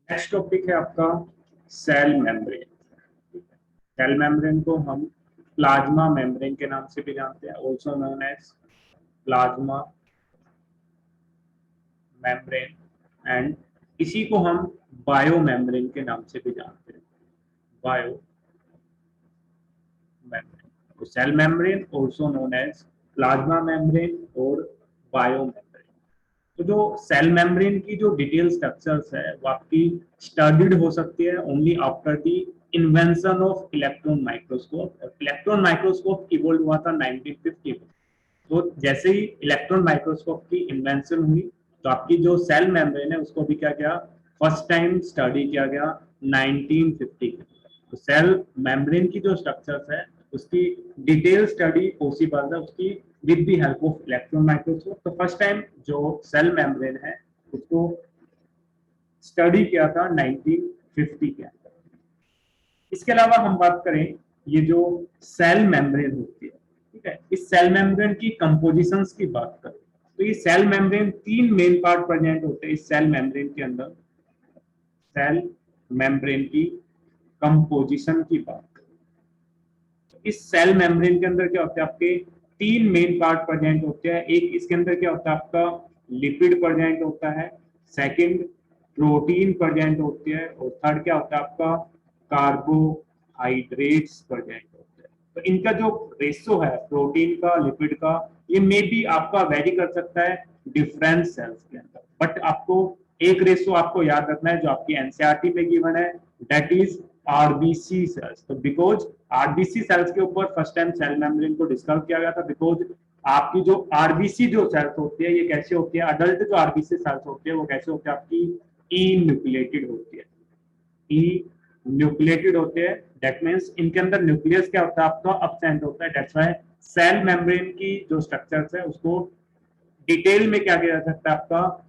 Next topic है आपका cell membrane. Cell membrane को हम प्लाज्मा मेम्ब्रेन के नाम से भी जानते हैं, also known as plasma membrane, and इसी को हम बायो मेम्ब्रेन के नाम से भी जानते हैं, बायो मेम्ब्रेन। तो cell membrane also known as plasma membrane और बायो मेम्ब्रेन। तो जो सेल मेम्ब्रेन की जो डिटेल स्ट्रक्चर्स है वो आपकी स्टडीड हो सकती है only after the invention of electron microscope. Electron microscope evolve हुआ था 1950 में। तो जैसे ही इलेक्ट्रॉन माइक्रोस्कोप की इन्वेंशन हुई तो आपकी जो सेल मेम्ब्रेन है उसको भी क्या किया, फर्स्ट टाइम स्टडी किया गया 1950 में। तो सेल मेम्ब्रेन की जो स्ट्रक्चर्स है उसकी डिटेल स्टडी पॉसिबल है उसकी with the help of electron microscope. तो फर्स्ट टाइम जो सेल मेम्ब्रेन है उसको स्टडी किया था 1950 के अंदर। इसके अलावा हम बात करें ये जो सेल मेम्ब्रेन होती है, ठीक है, इस सेल मेम्ब्रेन की कंपोजिशंस की बात करें तो ये सेल मेम्ब्रेन तीन मेन पार्ट प्रेजेंट होते हैं इस सेल मेम्ब्रेन के अंदर। सेल मेम्ब्रेन की कंपोजिशन की बात करें तो इस सेल मेम्ब्रेन के अंदर क्या होता है, आपके तीन मेन पार्ट प्रेजेंट होते हैं। एक इसके अंदर क्या होता है, आपका लिपिड प्रेजेंट होता है, सेकंड प्रोटीन प्रेजेंट होती है, और थर्ड क्या होता है आपका कार्बोहाइड्रेट्स प्रेजेंट होते हैं। तो इनका जो रेशो है प्रोटीन का लिपिड का ये मे बी आपका वेरी कर सकता है डिफरेंट सेल्स के अंदर, बट आपको एक रेशो आपको याद रखना है जो आपकी एनसीईआरटी में गिवन है, दैट इज आरबीसी सेल्स। तो बिकॉज आरबीसी सेल्स के ऊपर फर्स्ट टाइम सेल मेम्ब्रेन को डिस्कस किया गया था, बिकॉज आपकी जो आरबीसी जो सेल्स होती है ये कैसे होती है, अडल्ट जो आरबीसी सेल्स होती है वो कैसे होती है, आपकी ई न्यूक्लिएटेड होती है, ई न्यूक्लिएटेड होते हैं। दैट मींस इनके अंदर न्यूक्लियस क्या होता है, आपका अब्सेंट होता है। दैट्स व्हाई सेल मेम्ब्रेन की जो स्ट्रक्चर्स है उसको डिटेल में क्या किया जा सकता है, आपका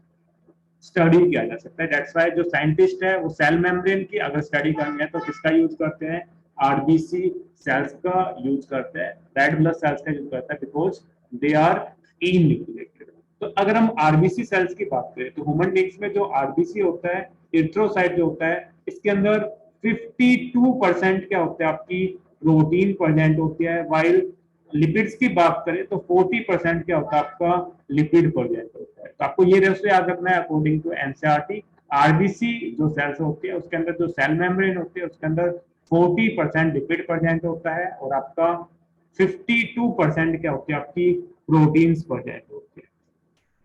स्टडी किया जा सकता है। दैट्स व्हाई जो साइंटिस्ट है वो सेल मेम्ब्रेन की अगर स्टडी करनी है तो किसका यूज करते हैं, आरबीसी सेल्स का यूज करते हैं, रेड ब्लड सेल्स का यूज करते हैं, बिकॉज दे आर इन्यूक्लिएटेड। तो अगर हम आरबीसी सेल्स की बात करें तो ह्यूमन बींग्स में जो आरबीसी होता है, एरिथ्रोसाइट जो होता है, इसके अंदर 52% क्या होता है, आपकी प्रोटीन प्रेजेंट होती है, वाइल लिपिड्स की बात करें तो 40% क्या होता है, आपका लिपिड प्रेजेंट होता है। तो आपको ये रेशो याद रखना है अकॉर्डिंग टू एनसीईआरटी। आरबीसी जो सेल्स होती है उसके अंदर जो सेल मेम्ब्रेन होती है उसके अंदर 40% लिपिड प्रेजेंट होता है और आपका 52% क्या होती है, आपकी प्रोटीन्स प्रेजेंट होती है,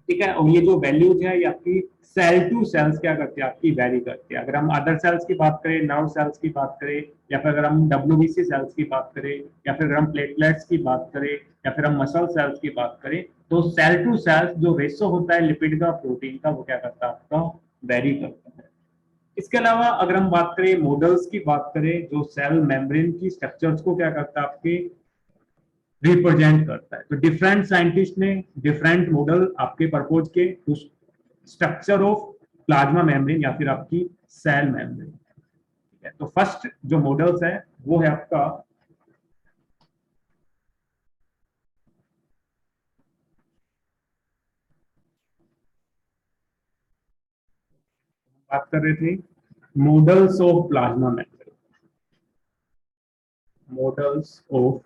ठीक है। और ये जो वैल्यूज है ये आपकी सेल टू सेल्स क्या करती है, आपकी वेरी करती है। अगर हम अदर सेल्स की बात करें, नर्व सेल्स की बात करें, या फिर अगर हम डब्ल्यूबीसी सेल्स की बात करें, या फिर अगर हम प्लेटलेट्स की बात करें, या फिर हम मसल सेल्स की बात करें, तो सेल टू सेल्स जो रेशो होता है लिपिड का प्रोटीन का वो क्या करता है, आपका वेरी करता है। इसके अलावा अगर हम बात करें मॉडल्स की बात करें, जो सेल मेम्ब्रेन की स्ट्रक्चर्स को क्या करता है, आपके रिप्रेजेंट करता है। तो डिफरेंट साइंटिस्ट ने डिफरेंट मॉडल आपके प्रपोज के स्ट्रक्चर ऑफ प्लाज्मा मेम्ब्रेन या फिर आपकी सेल मेम्ब्रेन, ठीक है। तो फर्स्ट जो मॉडल्स है वो है आपका बात कर रहे थे models of plasma membrane, models of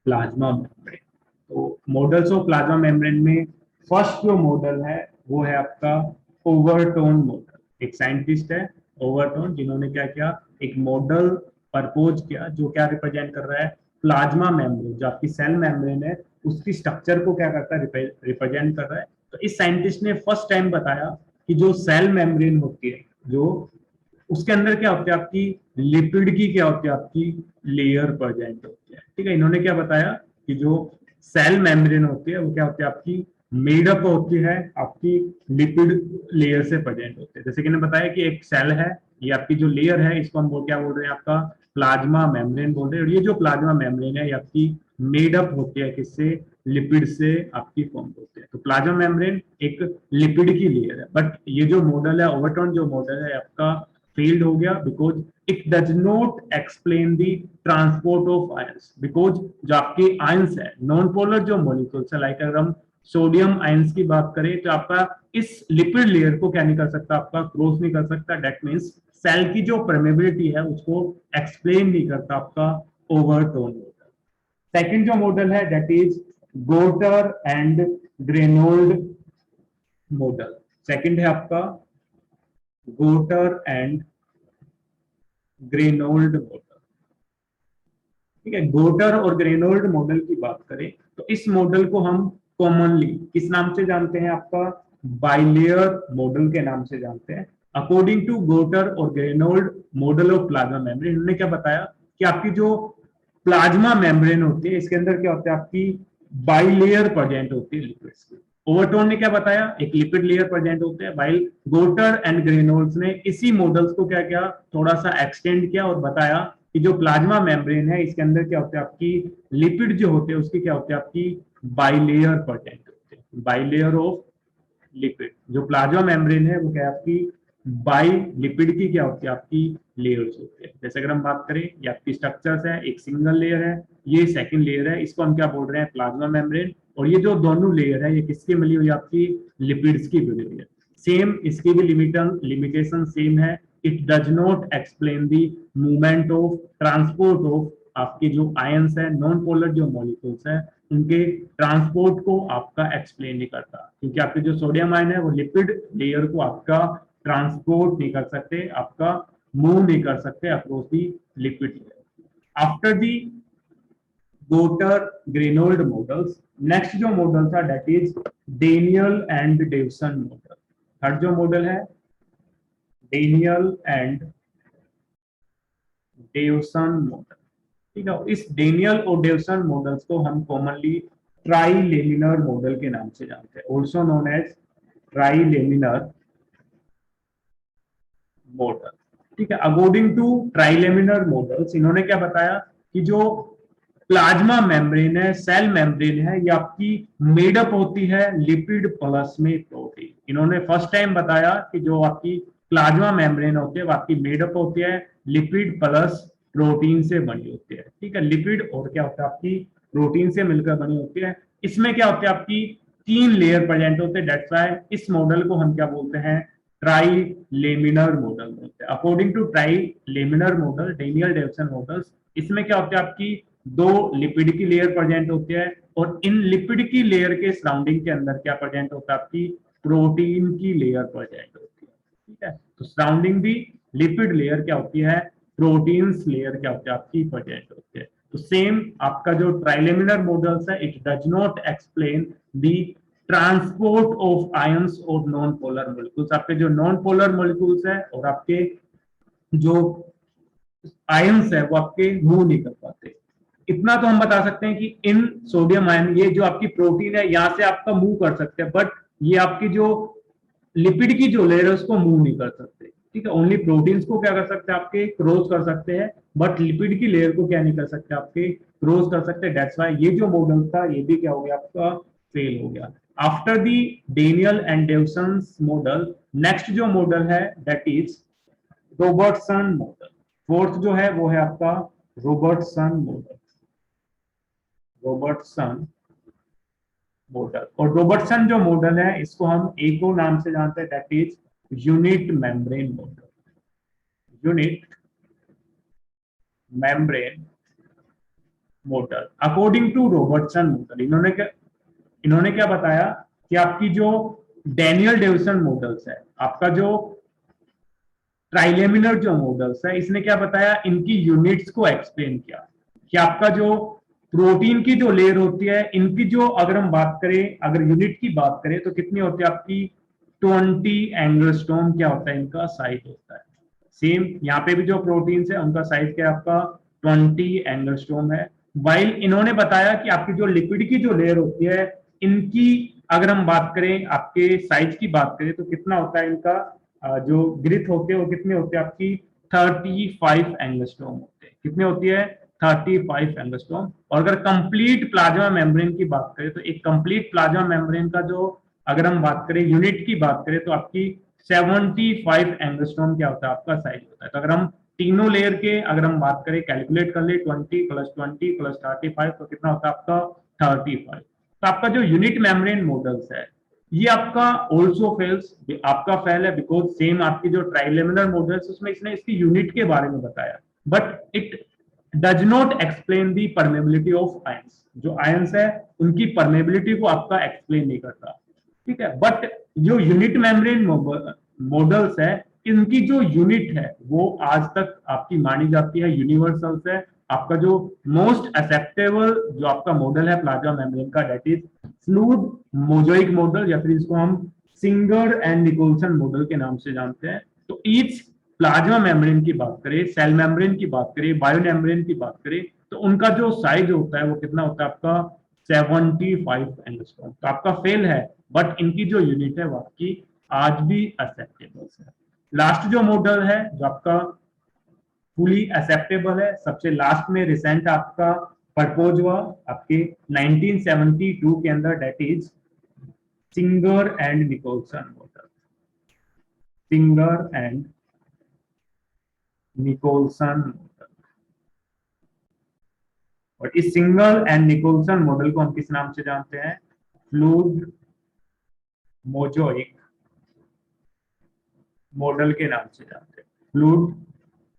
plasma membrane. तो मॉडल्स ऑफ प्लाज्मा मेम्ब्रेन में फर्स्ट जो मॉडल है वो है आपका ओवरटोन मॉडल। एक साइंटिस्ट है ओवरटोन जिन्होंने क्या किया, एक मॉडल प्रपोज किया जो क्या रिप्रेजेंट कर रहा है, प्लाज्मा मेम्ब्रेन जो आपकी सेल मेम्ब्रेन है उसकी स्ट्रक्चर को क्या करता है, रिप्रेजेंट कर रहा है। तो इस साइंटिस्ट ने फर्स्ट टाइम बताया कि जो सेल मेम्ब्रेन होती है जो उसके अंदर क्या होती है, आपकी लिपिड की क्या होती है, आपकी लेयर प्रेजेंट होती है, ठीक है। इन्होंने क्या बताया कि जो सेल मेम्ब्रेन होती है वो क्या होती है, आपकी मेडअप होती है आपकी लिपिड लेयर से प्रेजेंट होते हैं। जैसे कि मैंने बताया कि एक सेल है, ये आपकी जो लेयर है इसको हम क्या बोल रहे हैं, आपका प्लाज्मा मेम्ब्रेन बोल रहे हैं। और ये जो प्लाज्मा मेम्ब्रेन है ये आपकी मेडअप होती है किससे, लिपिड से आपकी फॉर्म होती है। तो प्लाज्मा मेम्ब्रेन एक लिपिड की लेयर है, बट ये जो मॉडल है ओवरटोन जो मॉडल है आपका फेल्ड हो गया, because it does not explain the transport of ions. Because जो आपके आयंस है नॉन पोलर जो मॉलिक्यूल्स है, लाइक अगर हम सोडियम आयंस की बात करें तो आपका इस लिपिड लेयर को क्या नहीं कर सकता, आपका क्रॉस नहीं कर सकता। दैट मीन्स सेल की जो परमेबिलिटी है उसको एक्सप्लेन नहीं करता आपका ओवरटोन मॉडल। सेकंड जो मॉडल है that is Gorter and Grendel model. Second है आपका गोटर एंड ग्रेनोल्ड मॉडल। ठीक है, गोटर और ग्रेनोल्ड मॉडल की बात करें तो इस मॉडल को हम कॉमनली किस नाम से जानते हैं, आपका बाइलेयर मॉडल के नाम से जानते हैं। अकॉर्डिंग टू गोटर और ग्रेनोल्ड मॉडल ऑफ प्लाज्मा मेम्ब्रेन, उन्होंने क्या बताया कि आपकी जो प्लाज्मा मेम्ब्रेन होती है इसके अंदर क्या होता है, आपकी बाइलेयर प्रेजेंट होती है लिपिड्स की। ओवरटोन ने क्या बताया, एक लिपिड लेयर प्रेजेंट होते हैं। वाइल गोटर एंड ग्रेनोल्ड्स ने इसी मॉडल्स को क्या किया, थोड़ा सा एक्सटेंड किया और बताया कि जो प्लाज्मा मेम्ब्रेन है इसके अंदर क्या होता है, आपकी लिपिड जो होते हैं उसके क्या होते हैं, आपकी बाइलेयर प्रेजेंट होते हैं। बाइलेयर ऑफ लिपिड, जो प्लाज्मा मेम्ब्रेन है वो क्या है, आपकी बाई लिपिड की क्या होती है, आपकी लेयर्स होते हैं। जैसे अगर हम बात करें ये आपकी स्ट्रक्चर्स है, एक सिंगल लेयर है, ये सेकंड लेयर है, इसको हम क्या बोल रहे हैं, प्लाज्मा मेम्ब्रेन। और ये जो दोनों लेयर है ये किसकी मिली हुई है, आपकी लिपिड्स की मिली हुई है। सेम इसकी भी लिमिटेशन सेम है, it does not explain the movement of transport of आपके जो आयंस है, नॉन पोलर जो मॉलिक्यूल्स है उनके ट्रांसपोर्ट को आपका एक्सप्लेन नहीं करता, क्योंकि आपके जो सोडियम आयन है वो लिपिड लेयर को आपका ट्रांसपोर्ट नहीं कर सकते, आपका मूव नहीं कर सकते across the lipid layer. After the Gorter Grendel models, next जो मॉडल था that is Danielli and Davson model. Third जो मॉडल है डेनियल एंड डेवसन मॉडल। ठीक है, इस डेनियल और डेवसन मॉडल्स को हम कॉमनली ट्राइलेमिनर मॉडल के नाम से जानते हैं, ऑल्सो नोन एज ट्राइलेमिनर मॉडल। ठीक है, अकॉर्डिंग टू ट्राइलेमिनर मॉडल्स इन्होंने क्या बताया कि जो प्लाज्मा मेम्ब्रेन है, सेल मेम्ब्रेन है, ये आपकी मेडअप होती है लिपिड प्लस में प्रोटीन। इन्होंने फर्स्ट टाइम बताया कि जो आपकी प्लाज्मा मेम्ब्रेन होती है वो आपकी मेडअप होती है लिपिड प्लस प्रोटीन से बनी होती है। ठीक है, लिपिड और क्या होता है, आपकी प्रोटीन से मिलकर बनी होती है। इसमें क्या होता है, आपकी 3 लेयर प्रेजेंट होते हैं। दैट्स व्हाई इस मॉडल को हम क्या बोलते हैं, ट्राई लेमिनर मॉडल बोलते हैं। According to tri laminar model, Daniel Davson models, इसमें क्या होता है, आपकी 2 लिपिड की लेयर प्रेजेंट होती है और इन लिपिड की लेयर के सराउंडिंग के अंदर क्या प्रेजेंट होता है, आपकी प्रोटीन की लेयर प्रेजेंट होती है। ठीक है, तो सराउंडिंग भी लिपिड लेयर क्या होती है, प्रोटीन्स लेयर क्या होती है, आपकी प्रेजेंट होती है। तो सेम आपका जो ट्राइलेमिनर मॉडल्स है, it does not explain the transport of ions और नॉन पोलर मॉलिक्यूल्स। आपके जो नॉन पोलर मॉलिक्यूल्स है और आपके जो आयंस है वो आपके मूव नहीं कर पाते। इतना तो हम बता सकते हैं कि इन सोडियम आयन, ये जो आपकी प्रोटीन है यहां से आपका मूव कर सकते हैं, बट ये आपकी जो लिपिड की जो लेयर है उसको मूव नहीं कर सकते। ठीक है, ओनली प्रोटीन्स को क्या कर सकते हैं, आपके क्रॉस कर सकते हैं, बट लिपिड की लेयर को क्या नहीं कर सकते, आपके क्रॉस कर सकते हैं। दैट्स व्हाई ये जो मॉडल था ये भी क्या हो गया, आपका फेल हो गया। After the Daniel and Davson model, next जो मॉडल है that is Robertson model. Fourth जो है वो है आपका रॉबर्टसन मॉडल। रॉबर्टसन मॉडल, और रॉबर्टसन जो मॉडल है इसको हम एक और नाम से जानते हैं, that is unit membrane model. Unit membrane model according to Robertson model, इन्होंने क्या बताया कि आपकी जो डेनियल डेविसन मॉडल्स है, आपका जो ट्राइलेमिनर जो मॉडल्स है, इसने क्या बताया, इनकी यूनिट्स को एक्सप्लेन किया कि आपका जो प्रोटीन की जो लेयर होती है इनकी जो अगर हम बात करें, अगर यूनिट की बात करें तो कितनी होती है, आपकी 20 एंगस्ट्रॉम क्या होता है, इनका साइज होता है। सेम यहाँ पे भी जो प्रोटीन्स है उनका साइज क्या है, आपका 20 एंगस्ट्रॉम है। वाइल इन्होंने बताया कि आपकी जो लिपिड की जो लेयर होती है इनकी अगर हम बात करें, आपके साइज की बात करें तो कितना होता है इनका, जो ग्रिथ होते हैं वो कितने होते हैं, आपकी 35 एंगस्ट्रॉम होते हैं। कितने होती है, 35 एंगस्ट्रॉम। और अगर कंप्लीट प्लाज्मा मेम्ब्रेन की बात करें तो एक कंप्लीट प्लाज्मा मेम्ब्रेन का जो अगर हम बात करें यूनिट की बात करें तो आपकी 75 एंगस्ट्रॉम क्या होता है, आपका साइज होता है। तो अगर हम तीनों लेयर के अगर हम बात करें, कैलकुलेट कर ले 20 + 20 + 35 तो कितना होता है आपका 35। तो आपका जो यूनिट मेम्ब्रेन मॉडल्स है ये आपका ऑल्सो फेल्स, आपका फेल है बिकॉज सेम आपकी जो ट्राइलेमिनर मॉडल्स उसमें इसने इसकी यूनिट के बारे में बताया, but it does not explain the permeability of ions. जो आयंस है उनकी परमेबिलिटी को आपका एक्सप्लेन नहीं करता, ठीक है। बट जो यूनिट मेम्ब्रेन मॉडल्स है इनकी जो यूनिट है वो आज तक आपकी मानी जाती है यूनिवर्सल्स है। आपका जो मोस्ट एक्सेप्टेबल जो आपका मॉडल है प्लाज्मा मेम्ब्रेन का that is fluid mosaic model, या फिर इसको हम सिंगर एंड निकोलसन मॉडल के नाम से जानते हैं। तो ईच प्लाज्मा मेम्ब्रेन की बात करें, सेल मेम्ब्रेन की बात करें, बायो मेम्ब्रेन की बात करें, तो उनका जो साइज होता है वो कितना होता है आपका 75 एंगस्ट्रॉम। तो आपका फेल है, बट इनकी जो यूनिट है वो आपकी आज भी एक्सेप्टेबल है। लास्ट जो मॉडल है जो आपका फुली एक्सेप्टेबल है, सबसे लास्ट में रिसेंट आपका प्रपोज हुआ आपके 1972 के अंदर, that is Singer and Nicolson model. Singer and Nicolson model. और इस सिंगर एंड निकोलसन मॉडल को हम किस नाम से जानते हैं? फ्लूइड मोजाइक मॉडल के नाम से जानते हैं। फ्लूइड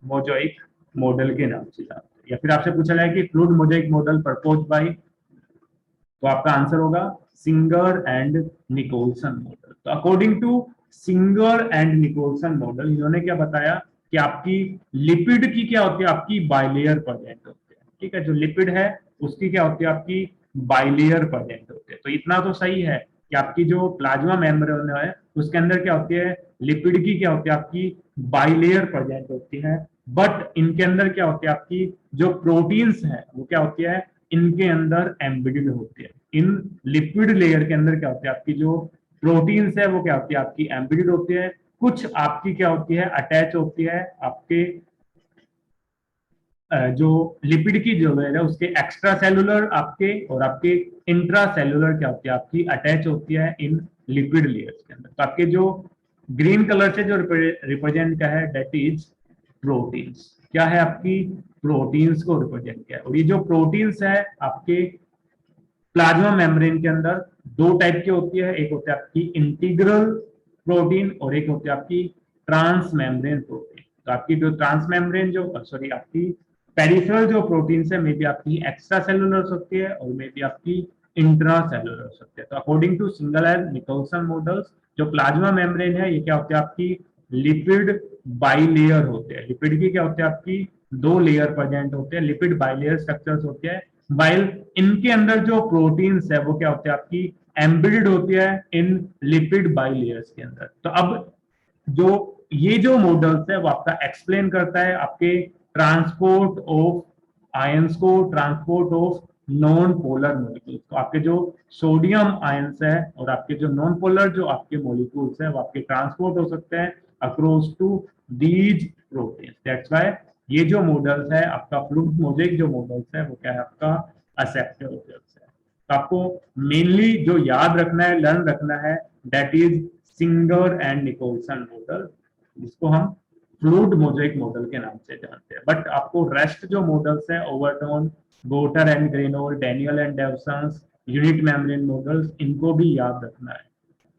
मोजाइक मॉडल के नाम से जानते हैं। या फिर आपसे पूछा जाए कि fluid mosaic model propose by, तो आपका आंसर होगा सिंगर एंड निकोलसन मॉडल। तो according to Singer and Nicolson model इन्होंने क्या बताया कि आपकी लिपिड की क्या होती है, आपकी बाइलेयर प्रेजेंट होते हैं, ठीक है। जो लिपिड है उसकी क्या होती है, आपकी बाइलेयर प्रेजेंट होते हैं। तो इतना तो सही है कि आपकी जो प्लाज्मा मेम्ब्रेन है उसके अंदर क्या होती है, लिपिड की क्या होती है, आपकी बाइलेयर प्रेजेंट होती है। बट इनके अंदर क्या होती है, आपकी जो प्रोटीन्स है वो क्या होती है, इनके अंदर एम्बेडेड होती है। इन लिपिड लेयर के अंदर क्या होती है, आपकी जो प्रोटीन्स है वो क्या होती है, आपकी एम्बेडेड होती है। कुछ आपकी क्या होती है, अटैच होती है आपके जो लिपिड की जो है उसके एक्स्ट्रा सेलुलर आपके और आपके इंट्रा सेलुलर क्या होती है, आपकी अटैच होती है इन लिपिड लेयर्स के अंदर। तो आपके जो ग्रीन कलर से जो रिप्रेजेंट क्या है, दैट इज प्रोटीन्स। क्या है, आपकी प्रोटीन्स को रिप्रेजेंट किया है। और ये जो प्रोटीन्स है आपके प्लाज्मा मेम्ब्रेन के अंदर दो टाइप की होती है, एक होती है आपकी इंटीग्रल प्रोटीन और एक होती है आपकी ट्रांस मेम्ब्रेन प्रोटीन। तो आपकी जो ट्रांस मेम्ब्रेन जो सॉरी आपकी पेरिफेरल जो प्रोटीन है मे बी आपकी एक्स्ट्रा सेलुलर सकती है और मे बी आपकी इंट्रा सेलुलर सकती है। तो according to single and Nicolson models जो प्लाज्मा मेम्ब्रेन है ये क्या होती है, आपकी लिपिड बाइलेयर होते हैं। लिपिड की क्या होती है, आपकी दो लेयर प्रेजेंट होते हैं, लिपिड बाइलेयर स्ट्रक्चर्स होते हैं। वाइल इनके अंदर जो प्रोटीन्स है वो क्या होती है, आपकी एम्बेडेड होती है इन लिपिड बाइलेयर्स के अंदर। तो अब जो ये जो मॉडल्स है वो आपका एक्सप्लेन करता है आपके ट्रांसपोर्ट ऑफ आयंस को, transport of non polar molecules. तो आपके जो सोडियम आयंस है और आपके जो नॉन पोलर जो आपके मॉलिक्यूल्स है वो आपके ट्रांसपोर्ट हो सकते हैं across to these proteins. That's why ये जो मॉडल्स है आपका फ्लूइड मोजाइक जो मॉडल्स है वो क्या है, आपका असेप्टिव मॉडल्स है। तो आपको मेनली जो याद रखना है, लर्न रखना है, that is Singer and Nicolson model, जिसको हम फ्लूइड मोजाइक मॉडल के नाम से जानते हैं। बट आपको रेस्ट जो मॉडल्स है Overton, Gorter and Grendel, Danielli and Davson's, unit membrane models, इनको भी याद रखना है,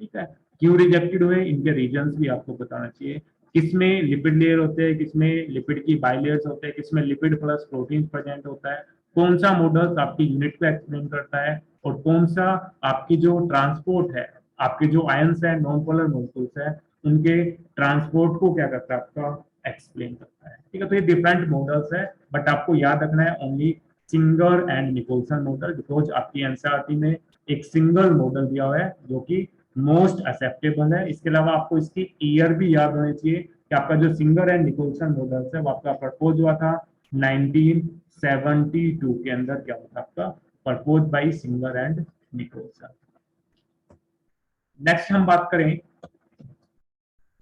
ठीक है। क्यों रिजेक्टेड हुए, इनके रीजंस भी आपको बताना चाहिए। किसमें लिपिड लेयर होते हैं, किसमें लिपिड की बाइलेयर्स होते हैं, किसमें लिपिड प्लस प्रोटीन प्रेजेंट होता है, कौन सा मॉडल आपकी यूनिट को एक्सप्लेन करता है और कौन सा आपकी जो ट्रांसपोर्ट है, आपके जो आयंस है नॉन पोलर मॉलिक्यूल्स है उनके ट्रांसपोर्ट को क्या करता है, आपका एक्सप्लेन करता है, ठीक है। तो ये डिफरेंट मॉडल्स है, बट आपको याद रखना है only Singer and Nicolson model, because आपकी एनसीईआरटी में एक सिंगल मॉडल दिया हुआ है जो कि मोस्ट एक्सेप्टेबल है। इसके अलावा आपको इसकी ईयर भी याद होनी चाहिए कि आपका जो सिंगर एंड निकोलसन मॉडल्स है वो आपका प्रपोज हुआ था 1972 के अंदर, क्या होता आपका propose by Singer and Nicolson. Next हम बात करें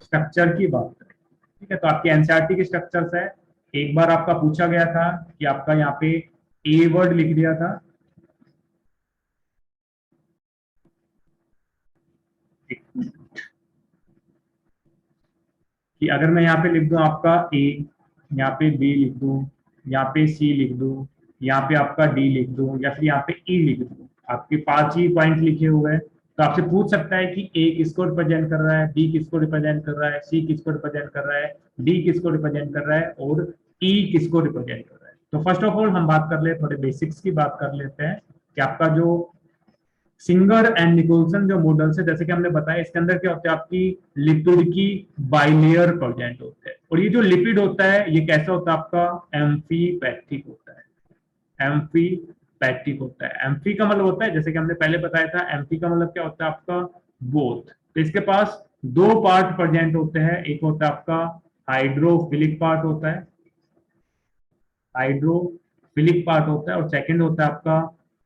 स्ट्रक्चर की बात करें, ठीक है। तो आपके एनसीईआरटी की स्ट्रक्चर्स है, एक बार आपका पूछा गया था कि आपका यहाँ पे ए वर्ड लिख दिया था, कि अगर मैं यहाँ पे लिख दूं आपका ए, यहाँ पे बी लिख दूं, यहाँ पे सी लिख दूं, यहाँ पे आपका डी लिख दूं या फिर यहाँ पे ई लिख दूं, आपके 5 ही पॉइंट लिखे हुए हैं, तो आपसे पूछ सकता है कि ए किसको रिप्रेजेंट कर रहा है, बी किसको रिप्रेजेंट कर रहा है, सी किसको रिप्रेजेंट कर रहा है, डी किसको रिप्रेजेंट कर रहा है और ई किसको रिप्रेजेंट कर रहा है। तो फर्स्ट ऑफ ऑल हम बात कर ले, थोड़े बेसिक्स की बात कर लेते हैं कि आपका जो सिंगर एंड निकोलसन जो मॉडल्स है, जैसे कि हमने बताया, इसके अंदर क्या होता है, आपकी लिपिड की बाइलेयर प्रेजेंट होते हैं। और ये जो लिपिड होता है ये कैसा होता है, आपका एम्फीपैथिक होता है। एम्फीपैथिक होता है। एम्फी का मतलब होता है, जैसे कि हमने पहले बताया था, एम्फी का मतलब क्या होता है आपका बोथ। तो इसके पास दो पार्ट प्रेजेंट होते हैं, एक होता है आपका हाइड्रोफिलिक पार्ट होता है, हाइड्रोफिलिक पार्ट होता है, और सेकंड होता है आपका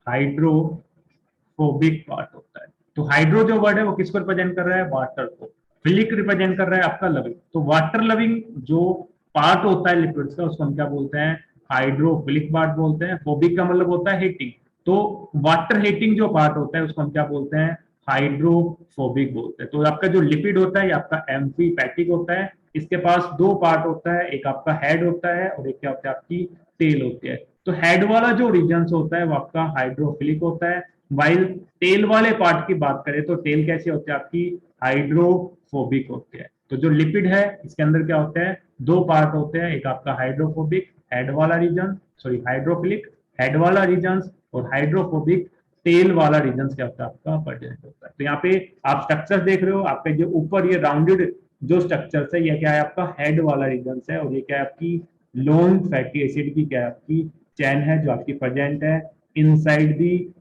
हाइड्रोफोबिक पार्ट होता है। तो हाइड्रो जो वर्ड है वो किसको रिप्रेजेंट कर रहा है, वाटर को। फिलिक रिप्रेजेंट कर रहा है आपका लविंग। तो वाटर लविंग जो पार्ट होता है लिपिड्स का उसको हम क्या बोलते हैं, हाइड्रोफिलिक पार्ट बोलते हैं। फोबिक का मतलब होता है हीटिंग। तो वाटर हीटिंग जो पार्ट होता है उसको हम क्या बोलते हैं, हाइड्रोफोबिक बोलते हैं। तो आपका जो लिपिड होता है ये आपका एम्फीपैथिक होता है। इसके पास दो पार्ट होता है, एक आपका हेड होता है और एक क्या होता है, आपकी टेल होती है। तो हेड वाला जो रीजन होता है वो आपका हाइड्रोफिलिक होता है, वाइल टेल वाले पार्ट की बात करें तो टेल कैसे होती है, आपकी हाइड्रोफोबिक होती है। तो जो लिपिड है इसके अंदर क्या होता है, दो पार्ट होते हैं, एक आपका हाइड्रोफोबिक हेड वाला रीजन, सॉरी हाइड्रोफिलिक हेड वाला रीजन, और हाइड्रोफोबिक टेल वाला रीजन क्या होता है, आपका प्रेजेंट होता है। तो यहाँ पे आप स्ट्रक्चर देख रहे हो, आपके जो ऊपर ये राउंडेड जो स्ट्रक्चर है ये क्या है, आपका हेड वाला रीजन है, और ये क्या है, आपकी लॉन्ग फैटी एसिड की क्या है, आपकी चैन है जो आपकी प्रेजेंट है इनसाइड दी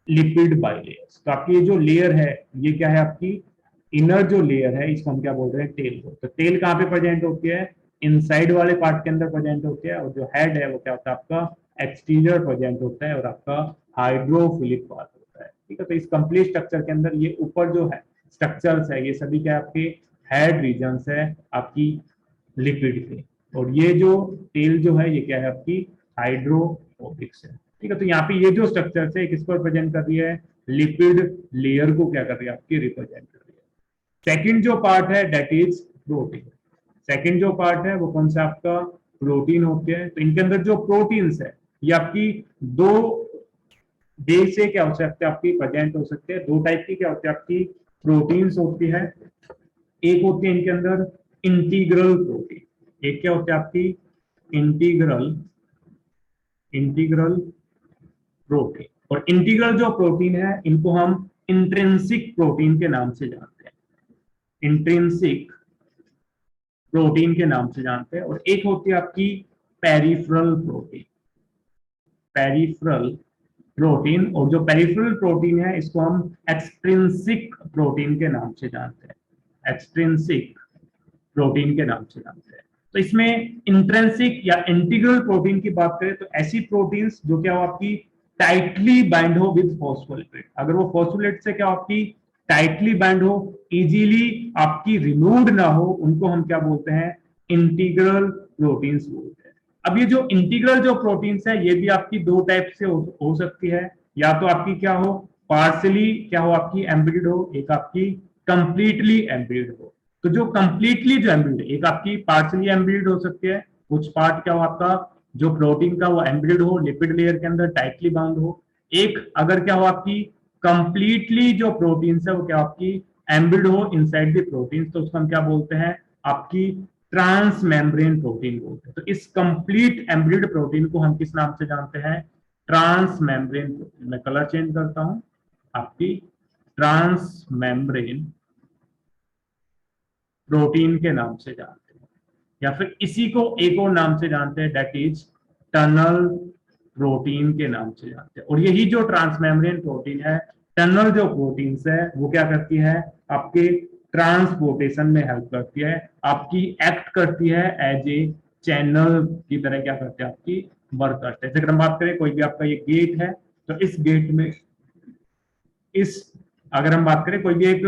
लिपिड बाइलेयर्स। तो आपकी ये जो लेयर है ये क्या है, आपकी इनर जो लेयर है इसको हम क्या बोल रहे हैं, टेल को। तो टेल कहाँ पे प्रेजेंट होती है, इनसाइड वाले पार्ट के अंदर प्रेजेंट होती है, और जो हेड है वो क्या होता है, आपका एक्सटीरियर प्रेजेंट होता है और आपका हाइड्रोफिलिक पार्ट होता है। ठीक है, तो इस कंप्लीट स्ट्रक्चर के अंदर ये ऊपर जो है स्ट्रक्चर्स है ये सभी क्या आपके हेड रीजन्स है आपकी लिपिड के, और ये जो टेल जो है ये क्या है, आपकी हाइड्रोफोबिक्स है। ठीक है, तो यहाँ पे ये जो स्ट्रक्चर है किसको रिप्रेजेंट कर रही है, लिपिड लेयर को क्या कर रही है, आपकी रिप्रेजेंट कर रही है। सेकंड जो पार्ट है दैट इज प्रोटीन। सेकंड जो पार्ट है वो कौन सा, आपका प्रोटीन होते हैं। तो इनके अंदर जो प्रोटीन्स है ये आपकी दो वे से क्या हो सकते हैं, आपकी प्रेजेंट हो सकते हैं। दो टाइप की क्या होती है, आपकी प्रोटीन्स होती है। एक होती है इनके अंदर इंटीग्रल प्रोटीन, एक क्या होती है आपकी इंटीग्रल इंटीग्रल प्रोटीन। और इंटीग्रल जो प्रोटीन है इनको हम इंट्रिंसिक प्रोटीन के नाम से जानते हैं, इंट्रिंसिक प्रोटीन के नाम से जानते हैं। और एक होती है आपकी पेरिफेरल प्रोटीन, पेरिफेरल प्रोटीन। और जो पेरिफेरल प्रोटीन है इसको हम एक्सट्रिंसिक प्रोटीन के नाम से जानते हैं, एक्सट्रिंसिक प्रोटीन के नाम से जानते हैं। तो इसमें इंट्रिंसिक या इंटीग्रल प्रोटीन की बात करें तो ऐसी प्रोटीन्स जो क्या हो, आपकी टाइटली बाइंड हो विद फॉस्फोलिपिड। अगर वो फॉस्फोलिपिड से क्या आपकी टाइटली बाइंड हो, इजीली आपकी रिमूव ना हो, उनको हम क्या बोलते हैं, इंटीग्रल प्रोटीन्स बोलते हैं। अब ये जो इंटीग्रल जो प्रोटीन्स है ये भी आपकी दो टाइप से हो सकती है, या तो आपकी क्या हो, पार्सली क्या हो, आपकी एम्ब्रिड हो, एक आपकी कंप्लीटली एम्ब्रिड हो। तो जो कंप्लीटली जो एम्ब्रिड, एक आपकी पार्सली एम्ब्रिड हो सकती है, कुछ पार्ट क्या हो आपका जो प्रोटीन का वो एम्ब्रिड हो लिपिड लेयर के अंदर टाइटली बाउंड हो। एक अगर क्या हो आपकी कंप्लीटली जो प्रोटीन है वो क्या आपकी एम्ब्रिड हो इनसाइड द प्रोटीन, तो उसको हम क्या बोलते हैं, आपकी ट्रांस मेम्ब्रेन प्रोटीन बोलते हैं। तो इस कंप्लीट एम्ब्रिड प्रोटीन को हम किस नाम से जानते हैं, ट्रांस मेम्ब्रेन प्रोटीन। मैं कलर चेंज करता हूं, आपकी ट्रांस मेम्ब्रेन प्रोटीन के नाम से जानते हैं, या फिर इसी को एक और नाम से जानते हैं दैट इज टनल प्रोटीन के नाम से जानते हैं। और यही जो ट्रांसमेम्ब्रेन प्रोटीन है, टनल जो प्रोटीन है वो क्या करती है, आपके ट्रांसपोर्टेशन में हेल्प करती है, आपकी एक्ट करती है एज ए चैनल की तरह, क्या करते हैं, आपकी वर्क करते हैं। जैसे अगर हम बात करें कोई भी आपका ये गेट है, तो इस गेट में इस अगर हम बात करें कोई भी एक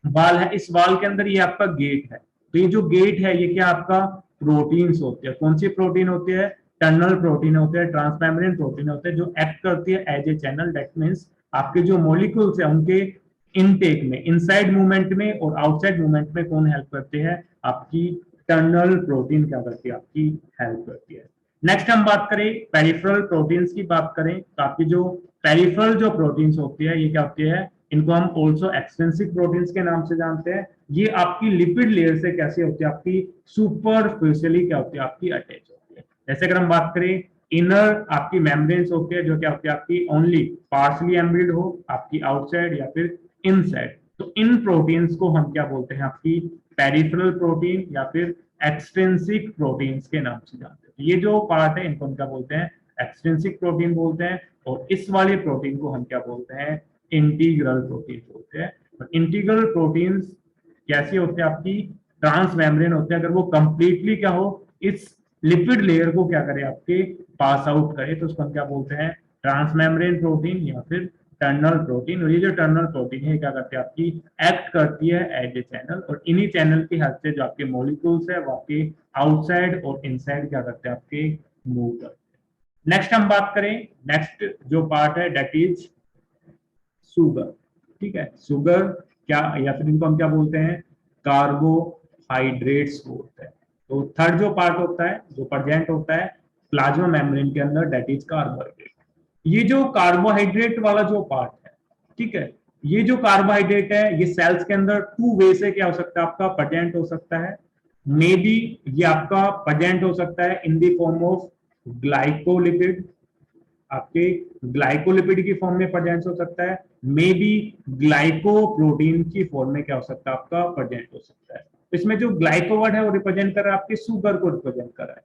वाल है, इस वाल के अंदर ये आपका गेट है। तो ये जो गेट है ये क्या आपका प्रोटीन्स होते हैं। कौन सी प्रोटीन होती है, टनल प्रोटीन होते हैं, ट्रांसमेम्ब्रेन प्रोटीन होते हैं, जो एक्ट करती है as a channel. That means आपके जो मॉलिक्यूल्स है उनके इनटेक में, इनसाइड मूवमेंट में और आउटसाइड मूवमेंट में कौन हेल्प करते हैं, आपकी टनल प्रोटीन क्या करती है, आपकी हेल्प करती है। नेक्स्ट हम बात करें पेरिफेरल प्रोटीन्स की बात करें, तो आपकी जो पेरिफेरल जो प्रोटीन्स होती है ये क्या होती है, इनको हम ऑल्सो एक्सट्रिंसिक प्रोटीन्स के नाम से जानते हैं। ये आपकी लिपिड लेयर से कैसे होती है, आपकी सुपरफिशियली क्या होती है, आपकी अटैच होती है। जैसे अगर हम बात करें इनर आपकी मेम्ब्रेन्स होती है जो क्या होती है आपकी ओनली पार्शली एम्बिल्ड हो, आपकी आउटसाइड या फिर इनसाइड, तो इन प्रोटीन्स को हम क्या बोलते हैं, आपकी पेरिफेरल प्रोटीन या फिर एक्सट्रिंसिक प्रोटीन्स के नाम से जानते हैं। ये जो पार्ट है इनको हम क्या बोलते हैं, एक्सट्रिंसिक प्रोटीन बोलते हैं, और इस वाले प्रोटीन को हम क्या बोलते हैं, इंटीग्रल प्रोटीन बोलते हैं। इंटीग्रल प्रोटीन्स कैसे होते हैं, आपकी ट्रांस मेम्ब्रेन होते हैं। अगर वो कंप्लीटली क्या हो, इस लिपिड लेयर को क्या करे, आपके पास आउट करे, तो उसको हम क्या बोलते हैं, ट्रांस मेम्ब्रेन प्रोटीन या फिर टर्नल प्रोटीन। और ये जो टर्नल प्रोटीन है क्या करती है, आपकी एक्ट करती है एज ए चैनल, और इन्हीं चैनल की हेल्प से जो आपके मॉलिक्यूल्स है वो आपके आउटसाइड और इनसाइड क्या करते हैं, आपके मूव करते हैं। नेक्स्ट हम बात करें, नेक्स्ट जो पार्ट है दैट इज शुगर। ठीक है, शुगर क्या, या फिर इनको हम क्या बोलते हैं, कार्बोहाइड्रेट्स बोलते हैं। तो थर्ड जो पार्ट होता है जो प्रेजेंट होता है प्लाज्मा मेम्ब्रेन के अंदर दैट इज कार्बोहाइड्रेट। ये जो कार्बोहाइड्रेट वाला जो पार्ट है, ठीक है, ये जो कार्बोहाइड्रेट है ये सेल्स के अंदर टू वे से क्या हो सकता है, आपका प्रेजेंट हो सकता है। मे बी ये आपका प्रेजेंट हो सकता है in the form of glycolipid, आपके ग्लाइकोलिपिड की फॉर्म में प्रेजेंट हो सकता है। मे बी ग्लाइकोप्रोटीन की फॉर्म में क्या हो सकता है, आपका प्रेजेंट हो सकता है। इसमें जो ग्लाइको वर्ड है वो रिप्रेजेंट कर रहा है आपके शुगर को रिप्रेजेंट कर रहा है।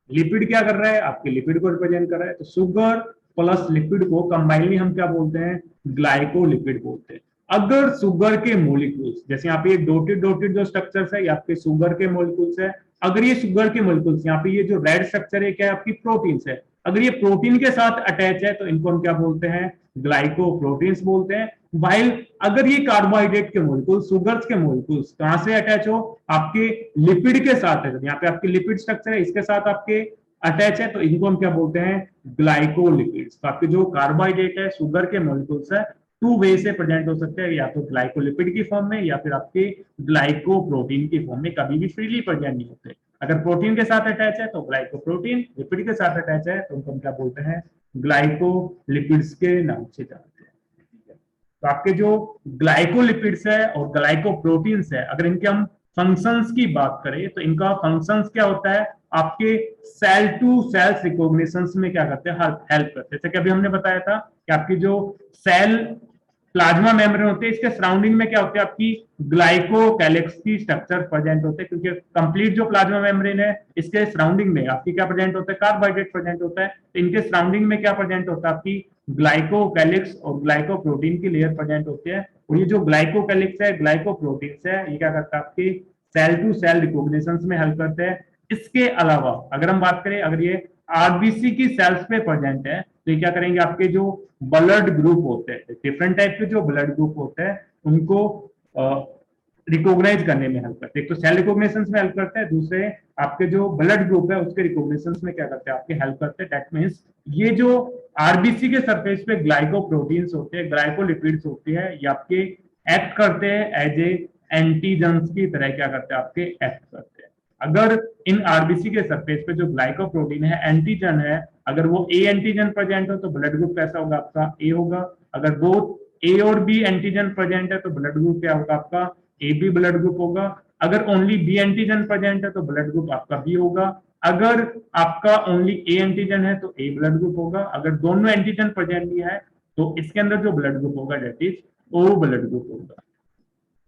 लिपिड क्या कर रहा है, आपके लिपिड को रिप्रेजेंट कर रहा है। तो शुगर प्लस लिपिड को कंबाइनली हम क्या बोलते हैं, ग्लाइकोलिपिड बोलते हैं। अगर शुगर के मोलिक्यूल्स, जैसे यहाँ पे ये डॉटेड डॉटेड जो स्ट्रक्चर्स है ये आपके शुगर के मोलिक्यूल्स है। अगर ये शुगर के मोलिक्यूल्स, यहाँ पे ये जो रेड स्ट्रक्चर है क्या है, आपकी प्रोटीन्स है। अगर ये प्रोटीन के साथ अटैच है तो इनको हम क्या बोलते हैं, ग्लाइकोप्रोटीन्स बोलते हैं। वाइल अगर ये कार्बोहाइड्रेट के मोलिक्यूल, सुगर्स के मोलिक्यूल्स कहां से अटैच हो, आपके लिपिड के साथ है, यहाँ पे आपके लिपिड स्ट्रक्चर है इसके साथ आपके अटैच है, तो इनको हम क्या बोलते हैं, ग्लाइकोलिपिड्स। तो आपके जो कार्बोहाइड्रेट है शुगर के मोलिक्यूल्स है टू वे से प्रेजेंट हो सकते हैं, या तो ग्लाइकोलिपिड की फॉर्म में या फिर आपके ग्लाइकोप्रोटीन की फॉर्म में, कभी भी फ्रीली प्रेजेंट नहीं होते। अगर प्रोटीन के साथ अटैच है तो ग्लाइकोप्रोटीन, लिपिड के साथ अटैच है तो उनको हम क्या बोलते हैं, ग्लाइकोलिपिड्स के नाम से जानते हैं। तो आपके जो ग्लाइकोलिपिड्स है और ग्लाइकोप्रोटीन्स है, अगर इनके हम फंक्शंस की बात करें तो इनका फंक्शंस क्या होता है, आपके सेल टू सेल्स रिकॉग्निशन में क्या करते हैं, हेल्प करते हैं। जैसे कि अभी हमने बताया था कि आपकी जो सेल प्लाज्मा मेम्ब्रेन होते हैं इसके सराउंडिंग में क्या होते हैं, आपकी ग्लाइकोकैलिक्स की स्ट्रक्चर प्रेजेंट होते हैं, क्योंकि कंप्लीट जो प्लाज्मा मेम्ब्रेन है इसके सराउंडिंग में आपकी क्या प्रेजेंट होता है, कार्बोहाइड्रेट प्रेजेंट होता है। तो इनके सराउंडिंग में क्या प्रेजेंट होता है, आपकी ग्लाइकोकैलिक्स और ग्लाइकोप्रोटीन की लेयर प्रेजेंट होती है। और ये जो ग्लाइकोकैलिक्स है, ग्लाइकोप्रोटीन्स है, ये क्या करता है, आपकी सेल टू सेल रिकॉग्निशन में हेल्प करते हैं। इसके अलावा अगर हम बात करें, अगर ये आरबीसी की सेल्स पे प्रेजेंट है तो ये क्या करेंगे, आपके जो ब्लड ग्रुप होते हैं, डिफरेंट टाइप के जो ब्लड ग्रुप होते हैं उनको रिकॉग्नाइज करने में हेल्प करते हैं। एक तो सेल रिकॉग्निशन में हेल्प करते हैं, दूसरे आपके जो ब्लड ग्रुप है उसके रिकॉग्निशन में क्या करते हैं, आपके हेल्प करते हैं। दैट मीन्स ये जो आरबीसी के सरफेस पे ग्लाइकोप्रोटीन्स होते हैं, ग्लाइकोलिपिड्स होती है, ये आपके एक्ट करते हैं एज ए एंटीजन्स की तरह, क्या करते हैं, आपके एक्ट करते हैं। अगर इन आरबीसी के सरफेस पे जो ग्लाइकोप्रोटीन है एंटीजन है, अगर वो ए एंटीजन प्रेजेंट हो तो ब्लड ग्रुप कैसा होगा, आपका ए होगा। अगर बोथ ए और बी एंटीजन प्रेजेंट है तो ब्लड ग्रुप क्या होगा, आपका ए बी ब्लड ग्रुप होगा। अगर ओनली बी एंटीजन प्रेजेंट है तो ब्लड ग्रुप आपका बी होगा। अगर आपका ओनली ए एंटीजन है तो ए ब्लड ग्रुप होगा। अगर दोनों एंटीजन प्रेजेंट ही है तो इसके अंदर जो ब्लड ग्रुप होगा that is O blood group होगा।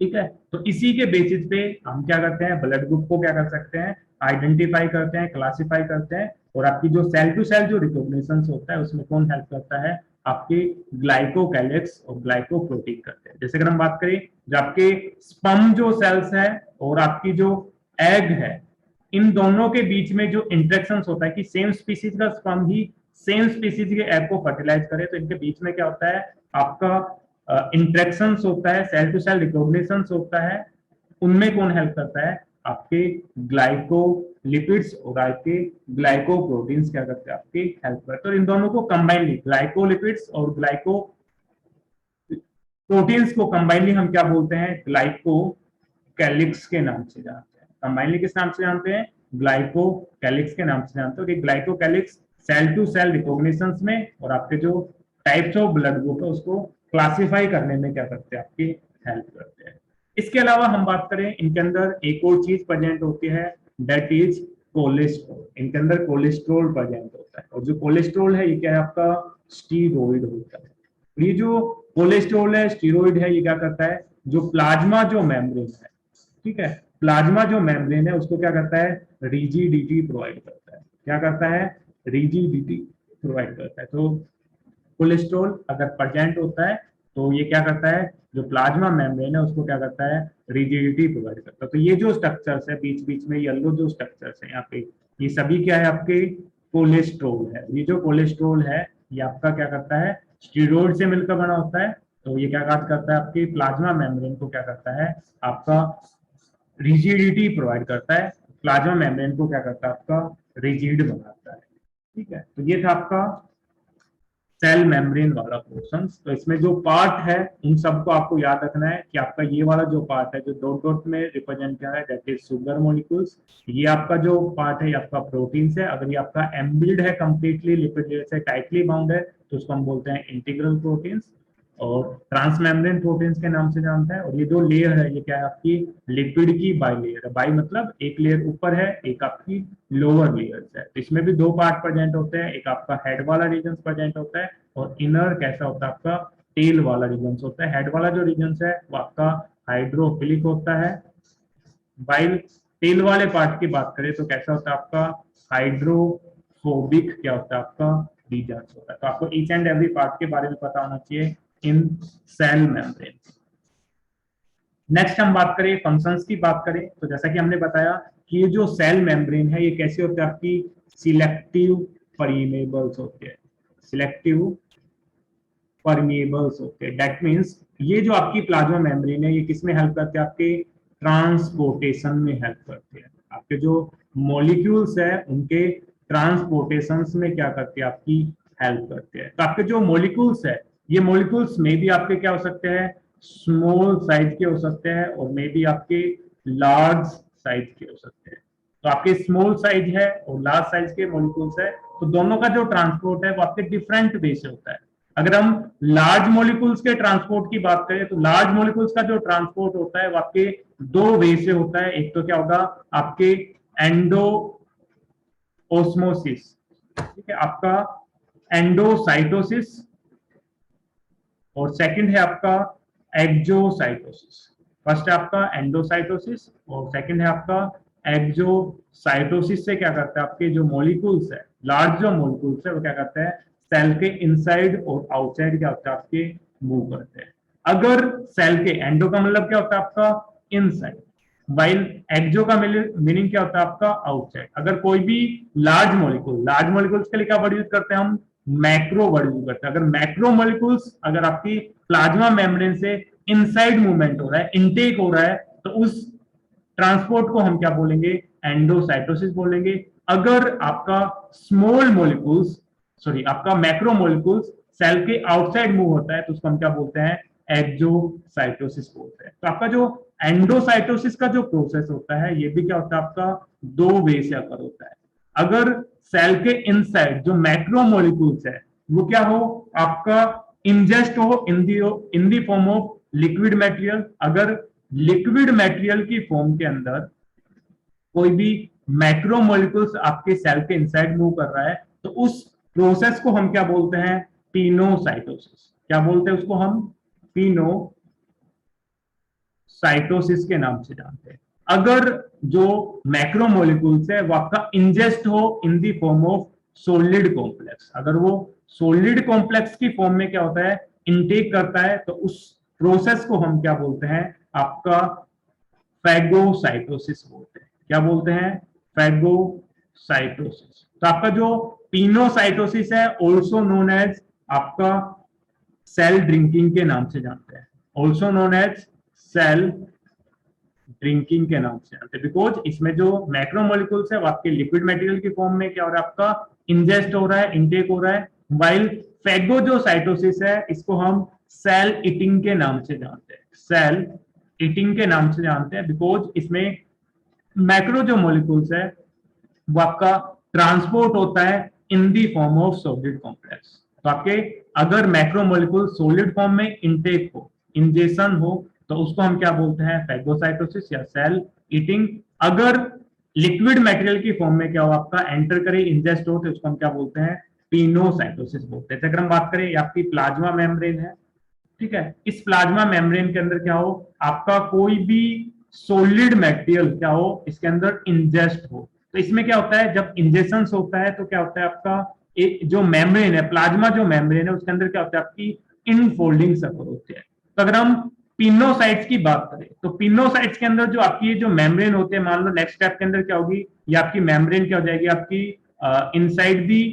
ठीक है, तो इसी के बेसिस पे हम क्या करते हैं, ब्लड ग्रुप को क्या कर सकते हैं, आइडेंटिफाई करते हैं, क्लासिफाई करते हैं। और आपकी जो सेल टू सेल जो रिकॉग्निशन होता है उसमें कौन हेल्प करता है, आपके ग्लाइकोकैलिक्स और ग्लाइकोप्रोटीन करते हैं। जैसे अगर हम बात करें, जो आपके स्पर्म जो सेल्स है और आपकी जो एग है, इन दोनों के बीच में जो इंटरेक्शन होता है कि सेम स्पीसीज का स्पर्म ही सेम स्पीसीज के एग को फर्टिलाइज करे, तो इनके बीच में क्या होता है, आपका इंटरेक्शंस होता है, सेल टू सेल रिकॉग्निशन होता है। उनमें कौन हेल्प करता है, आपके ग्लाइकोलिपिड्स और आपके ग्लाइकोप्रोटीन्स क्या करते हैं, आपकी हेल्प करते हैं। और इन दोनों को कंबाइनली, ग्लाइकोलिपिड्स और ग्लाइको प्रोटीन्स को कंबाइनली हम क्या बोलते हैं, ग्लाइकोकैलिक्स के नाम से जानते हैं। कंबाइनली किस नाम से जानते हैं, ग्लाइकोकैलिक्स के नाम से जानते हो कि glycocalyx cell to cell recognition में और आपके जो टाइप्स ऑफ ब्लड ग्रुप है उसको क्लासिफाई करने में क्या करते हैं, आपकी हेल्प करते हैं। इसके अलावा हम बात करें, इनके अंदर एक और चीज प्रेजेंट होती है, दैट इज कोलेस्ट्रॉल। इनके अंदर कोलेस्ट्रॉल प्रेजेंट होता है और जो कोलेस्ट्रॉल है ये क्या है, आपका स्टीरॉइड होता है। ये जो कोलेस्ट्रॉल है, स्टीरॉइड है, ये क्या करता है, जो प्लाज्मा जो मेम्ब्रेन है, ठीक है, प्लाज्मा जो मेम्ब्रेन है उसको क्या करता है, रिजिडिटी प्रोवाइड करता है। क्या करता है, रिजिडिटी प्रोवाइड करता है। तो कोलेस्ट्रॉल अगर प्रेजेंट होता है तो ये क्या करता है, जो प्लाज्मा मेम्ब्रेन है उसको क्या करता है, रिजिडिटी प्रोवाइड करता है। तो ये जो स्ट्रक्चर्स है बीच बीच में येलो जो स्ट्रक्चर्स है यहाँ पे, ये सभी क्या है, आपके कोलेस्ट्रॉल है। ये जो कोलेस्ट्रॉल है ये आपका क्या करता है, स्टीरॉइड से मिलकर बना होता है। तो ये क्या करता है, आपकी प्लाज्मा मेम्ब्रेन को क्या करता है, आपका रिजिडिटी प्रोवाइड करता है। प्लाज्मा मेम्ब्रेन को क्या करता है, आपका रिजिड बनाता है। ठीक है, तो ये था आपका सेल मेम्ब्रेन वाला पोर्शन। तो इसमें जो पार्ट है उन सबको आपको याद रखना है कि आपका ये वाला जो पार्ट है जो डॉट डॉट में रिप्रेजेंट किया है, दैट इज शुगर मॉलिक्यूल्स। ये आपका जो पार्ट है ये आपका प्रोटीन है। अगर ये आपका एम्बिल्ड है, कंप्लीटली लिपिड लेयर से टाइटली बाउंड है, तो उसको हम बोलते हैं इंटीग्रल प्रोटीन्स और ट्रांसमेम्ब्रेन प्रोटीन्स के नाम से जानते हैं। और ये जो लेयर है ये क्या है, आपकी लिपिड की बाई लेयर है। बाई मतलब एक लेयर ऊपर है, एक आपकी लोअर लेयर है। तो इसमें भी दो पार्ट प्रेजेंट होते हैं, एक आपका हेड वाला रीजन प्रेजेंट होता है और इनर कैसा होता है, आपका टेल वाला रीजन होता है। हेड वाला जो रीजन है वो आपका हाइड्रोफिलिक होता है, वाइल टेल वाले पार्ट की बात करें तो कैसा होता है, आपका हाइड्रोफोबिक क्या होता है, आपका रीजन होता है। तो आपको ईच एंड एवरी पार्ट के बारे में पता होना चाहिए इन सेल मेम्ब्रेन। नेक्स्ट हम बात करें फंक्शंस की बात करें तो जैसा कि हमने बताया कि ये जो सेल मेम्ब्रेन है ये कैसे होते हैं, आपकी सिलेक्टिव परमेबल्स होते हैं। सिलेक्टिव परमेबल्स होते हैं, दैट मींस ये जो आपकी प्लाज्मा मेम्ब्रेन है ये किसमें हेल्प करते हैं, आपके ट्रांसपोर्टेशन में हेल्प करते हैं। आपके जो मॉलिक्यूल्स है उनके ट्रांसपोर्टेशन में क्या करते हैं, आपकी हेल्प करते हैं। तो आपके जो मॉलिक्यूल्स है ये मॉलिक्यूल्स में भी आपके क्या हो सकते हैं, स्मॉल साइज के हो सकते हैं और मे बी आपके लार्ज साइज के हो सकते हैं। तो आपके स्मॉल साइज है और लार्ज साइज के मॉलिक्यूल्स है, तो दोनों का जो ट्रांसपोर्ट है वो आपके डिफरेंट वे से होता है। अगर हम लार्ज मॉलिक्यूल्स के ट्रांसपोर्ट की बात करें तो लार्ज मॉलिक्यूल्स का जो ट्रांसपोर्ट होता है वो आपके दो वे से होता है। एक तो क्या होगा, आपके एंडो ओस्मोसिस, ठीक है, आपका एंडोसाइटोसिस, और सेकंड है आपका एक्सोसाइटोसिस। फर्स्ट है आपका एंडोसाइटोसिस और सेकंड है आपका एक्सोसाइटोसिस। से क्या करता है, आपके जो मॉलिक्यूल्स है, लार्ज जो मॉलिक्यूल्स है वो क्या करते हैं, सेल के इनसाइड और आउटसाइड क्या होता है, आपके मूव करते हैं। अगर सेल के एंडो का मतलब क्या होता है, आपका इनसाइड, वाइल एक्सो का मीनिंग क्या होता है, आपका आउटसाइड। अगर कोई भी लार्ज मॉलिक्यूल्स के लिए क्या वर्ड यूज करते हैं हम, मैक्रो वर्ड यूज करते हैं। अगर मैक्रो मॉलिक्यूल्स अगर आपकी प्लाज्मा मेम्ब्रेन से इनसाइड मूवमेंट हो रहा है, इनटेक हो रहा है, तो उस ट्रांसपोर्ट को हम क्या बोलेंगे, एंडोसाइटोसिस बोलेंगे। अगर आपका स्मॉल मॉलिक्यूल्स सॉरी आपका मैक्रो मॉलिक्यूल्स सेल के आउटसाइड मूव होता है तो उसको हम क्या बोलते हैं, एक्सोसाइटोसिस बोलते हैं। तो आपका जो एंडोसाइटोसिस का जो प्रोसेस होता है ये भी क्या होता है, आपका दो वे से अगर होता है। अगर सेल के इनसाइड जो मैक्रो मॉलिक्यूल्स है वो क्या हो, आपका इंजेस्ट हो in the form of liquid material. अगर लिक्विड मटेरियल की फॉर्म के अंदर कोई भी मैक्रो मॉलिक्यूल्स आपके सेल के इनसाइड मूव कर रहा है तो उस प्रोसेस को हम क्या बोलते हैं, पिनोसाइटोसिस। क्या बोलते हैं उसको हम, पिनोसाइटोसिस के नाम से जानते हैं। अगर जो मैक्रो मॉलिक्यूल्स है वो आपका इंजेस्ट हो in the form of solid complex, अगर वो सोलिड कॉम्प्लेक्स की फॉर्म में क्या होता है, इनटेक करता है, तो उस प्रोसेस को हम क्या बोलते हैं, आपका फैगोसाइटोसिस बोलते हैं। क्या बोलते हैं, फैगोसाइटोसिस। तो आपका जो पिनोसाइटोसिस है ऑल्सो नोन एज आपका सेल ड्रिंकिंग के नाम से जानते हैं, also known as cell drinking के नाम से जानते हैं, बिकॉज इसमें जो मैक्रोमोलिक्यूल्स है वो आपके लिक्विड मटेरियल की फॉर्म में क्या हो रहा है, आपका इंजेस्ट हो रहा है, इनटेक हो रहा है। वाइल फैगो जो साइटोसिस है इसको हम सेल ईटिंग के नाम से जानते हैं, सेल ईटिंग के नाम से जानते हैं, बिकॉज इसमें मैक्रो जो मॉलिक्यूल्स है वो आपका ट्रांसपोर्ट होता है in the form of solid complex. तो आपके अगर मैक्रोमोलिक्यूल सॉलिड फॉर्म में इनटेक हो, इंजेक्शन हो, तो उसको हम क्या बोलते हैं, फैगोसाइटोसिस या सेल ईटिंग। अगर लिक्विड मटेरियल की फॉर्म में क्या हो, आपका एंटर करे, इंजेस्ट हो, तो उसको हम क्या बोलते हैं, पिनोसाइटोसिस बोलते हैं। अगर हम बात करें, आपकी प्लाज्मा मेम्ब्रेन है, ठीक है, इस प्लाज्मा मेम्ब्रेन के अंदर क्या हो, आपका कोई भी सॉलिड मटेरियल क्या हो, इसके अंदर इंजेस्ट हो, तो इसमें क्या होता है, जब इंजेक्शन होता है तो क्या होता है, आपका एक जो मेम्ब्रेन है, प्लाज्मा जो मेम्ब्रेन है, उसके अंदर क्या होता है, आपकी इनफोल्डिंग सफर होती है। तो अगर हम पिनोसाइट्स की बात करें, तो पिनोसाइट्स के अंदर जो आपकी जो मेम्ब्रेन होते हैं, मान लो नेक्स्ट स्टेप के अंदर क्या होगी, ये आपकी मेम्ब्रेन क्या हो जाएगी, आपकी इनसाइड भी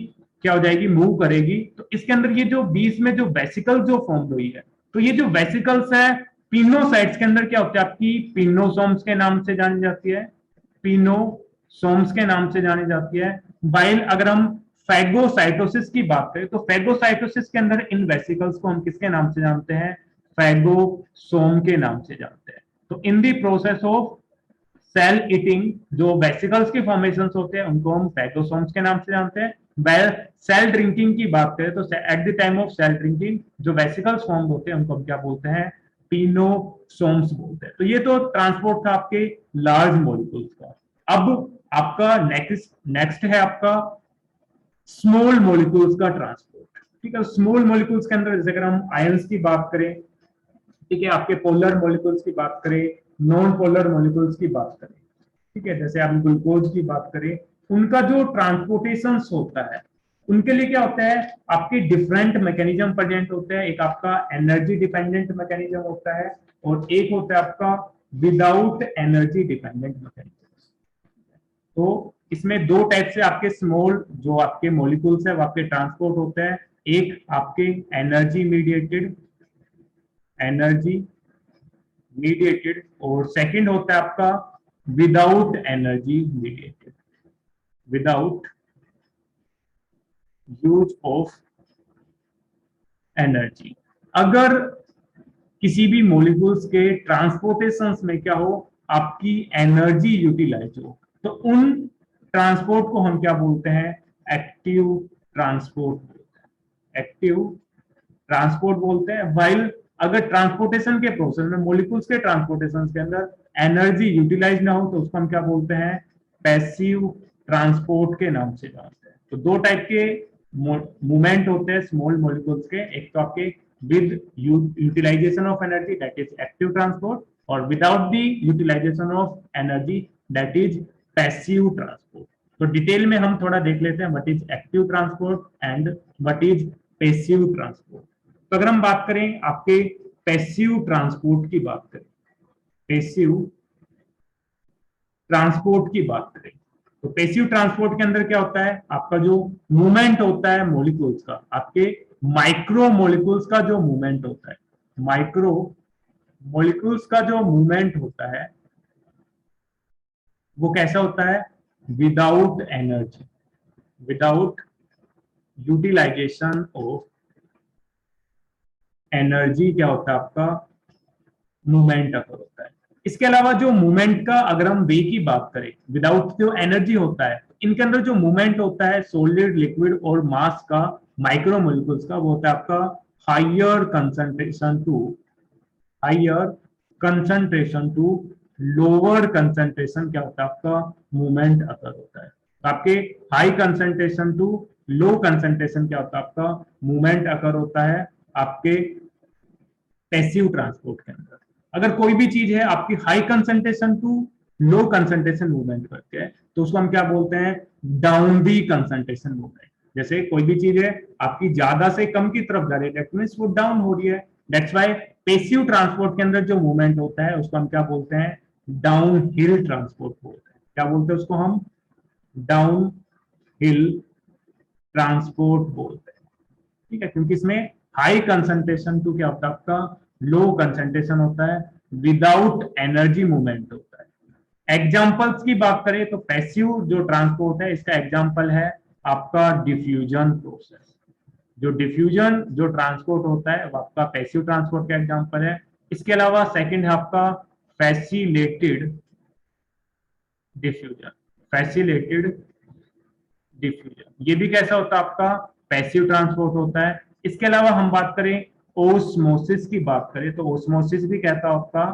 क्या हो जाएगी, मूव करेगी। तो इसके अंदर ये जो बीच में जो वेसिकल जो फॉर्म हुई है, तो ये जो वेसिकल्स है पिनोसाइट्स के अंदर क्या होता है, आपकी पिनोसोम्स के नाम से जानी जाती है, पिनोसोम्स के नाम से जानी जाती है। वाइल अगर हम फैगोसाइटोसिस की बात करें, तो फैगोसाइटोसिस के अंदर इन वेसिकल्स को हम किसके नाम से जानते हैं, फैगोसोम के नाम से जानते हैं। तो in the process of cell eating, जो वेसिकल्स के फॉर्मेशन होते हैं, उनको हम फैगोसोम्स के नाम से जानते हैं। वेल सेल ड्रिंकिंग की बात करें, तो at the time of cell drinking जो वेसिकल्स फॉर्म होते हैं, उनको हम क्या बोलते हैं, पिनोसोम्स बोलते हैं। तो ये तो ट्रांसपोर्ट था आपके लार्ज मॉलिक्यूल्स का। अब आपका नेक्स्ट नेक्स्ट है आपका स्मॉल मॉलिक्यूल्स का ट्रांसपोर्ट। ठीक है, स्मॉल मॉलिक्यूल्स के अंदर जैसे अगर हम आयंस की बात करें, ठीक है, आपके पोलर मॉलिक्यूल्स की बात करें, नॉन पोलर मॉलिक्यूल्स की बात करें, ठीक है, जैसे आप ग्लूकोज की बात करें, उनका जो ट्रांसपोर्टेशन होता है, उनके लिए क्या होता है, आपके डिफरेंट मैकेनिज्म प्रेजेंट होते हैं। एक आपका एनर्जी डिपेंडेंट मैकेनिज्म होता है, और एक होता है आपका विदाउट एनर्जी डिपेंडेंट मैकेनिज्म। तो इसमें दो टाइप से आपके स्मॉल जो आपके मॉलिक्यूल्स है, वो आपके ट्रांसपोर्ट होते हैं। एक आपके एनर्जी मीडिएटेड, और सेकंड होता है आपका without energy mediated, without use of energy. अगर किसी भी मॉलिक्यूल्स के ट्रांसपोर्टेशन में क्या हो, आपकी एनर्जी यूटिलाइज हो, तो उन ट्रांसपोर्ट को हम क्या बोलते हैं, एक्टिव ट्रांसपोर्ट बोलते हैं, एक्टिव ट्रांसपोर्ट बोलते हैं। वाइल अगर ट्रांसपोर्टेशन के प्रोसेस में, मॉलिक्यूल्स के ट्रांसपोर्टेशन के अंदर एनर्जी यूटिलाइज ना हो, तो उसको हम क्या बोलते हैं, पैसिव ट्रांसपोर्ट के नाम से जानते हैं। तो दो टाइप के मूवमेंट होते हैं स्मॉल मॉलिक्यूल्स के, एक तो आपके with utilisation of energy, that is active transport, और without the utilisation of energy, that is passive transport. तो डिटेल में हम थोड़ा देख लेते हैं what is active transport and what is passive transport. तो अगर हम बात करें आपके पैसिव ट्रांसपोर्ट की बात करें, पैसिव ट्रांसपोर्ट की बात करें, तो पैसिव ट्रांसपोर्ट के अंदर क्या होता है, आपका जो मूवमेंट होता है मॉलिक्यूल्स का, आपके माइक्रो मॉलिक्यूल्स का जो मूवमेंट होता है, माइक्रो मॉलिक्यूल्स का जो मूवमेंट होता है, वो कैसा होता है, without energy, without utilization of energy क्या होता है, आपका मूवमेंट अगर होता है। इसके अलावा जो मूवमेंट का अगर हम वे की बात करें, विदाउट जो एनर्जी होता है, इनके अंदर जो मूवमेंट होता है सॉलिड, लिक्विड और मास का, माइक्रोमोलिक्यूल्स का, वो होता है आपका higher concentration to lower concentration क्या होता है, आपका मूवमेंट अगर होता है। तो आपके high concentration to low concentration क्या होता है, आपका मूवमेंट अगर होता है आपके पैसिव ट्रांसपोर्ट के अंदर। अगर कोई भी चीज है आपकी high concentration to low concentration movement करती है, तो उसको हम क्या बोलते हैं, डाउन दी कंसंट्रेशन मूवमेंट। जैसे कोई भी चीज है आपकी ज्यादा से कम की तरफ जा रही है, दैट मींस वो डाउन हो रही है। दैट्स व्हाई पैसिव ट्रांसपोर्ट के अंदर जो मूवमेंट होता है, उसको हम क्या बोलते हैं, डाउन हिल ट्रांसपोर्ट बोलते हैं। क्या बोलते हैं उसको हम, डाउन हिल ट्रांसपोर्ट बोलते हैं। ठीक है, क्योंकि इसमें हाई कंसंट्रेशन टू क्या होता है, आपका लो कंसंट्रेशन होता है, विदाउट एनर्जी मूवमेंट होता है। एग्जाम्पल्स की बात करें, तो पैसिव जो ट्रांसपोर्ट है, इसका एग्जाम्पल है आपका डिफ्यूजन प्रोसेस। जो डिफ्यूजन जो ट्रांसपोर्ट होता है, वो आपका पैसिव ट्रांसपोर्ट का एग्जाम्पल है। इसके अलावा सेकंड है आपका फैसिलेटेड डिफ्यूजन, फैसिलेटेड डिफ्यूजन, ये भी कैसा होता है आपका पैसिव ट्रांसपोर्ट होता है। इसके अलावा हम बात करें ओस्मोसिस की बात करें तो ओस्मोसिस भी कहता है आपका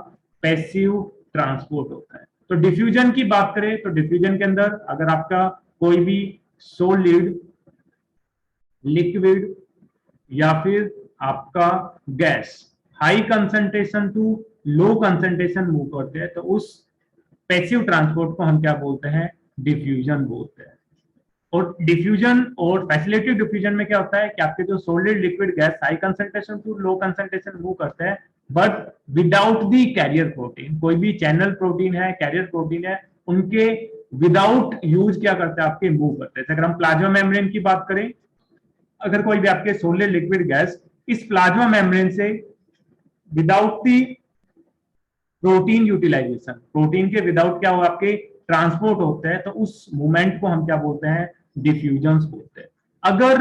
पैसिव ट्रांसपोर्ट होता है। तो डिफ्यूजन की बात करें तो डिफ्यूजन के अंदर अगर आपका कोई भी सॉलिड, लिक्विड या फिर आपका gas high concentration to low concentration move करते हैं तो उस पैसिव ट्रांसपोर्ट को हम क्या बोलते हैं, डिफ्यूजन बोलते हैं। और डिफ्यूजन और फैसिलिटेटेड डिफ्यूजन में क्या होता है कि आपके जो solid, liquid, gas high concentration to low concentration move करते हैं but without the carrier protein, कोई भी चैनल प्रोटीन है, कैरियर प्रोटीन है, उनके विदाउट यूज क्या करते हैं, आपके मूव करते हैं। अगर हम प्लाज्मा मेम्ब्रेन की बात करें, अगर कोई भी आपके सॉलिड, लिक्विड, गैस इस प्लाज्मा मेम्ब्रेन से without the protein utilization, protein के विदाउट क्या हो आपके ट्रांसपोर्ट होते हैं तो उस मूवमेंट को हम क्या बोलते हैं, डिफ्यूजन बोलते हैं। अगर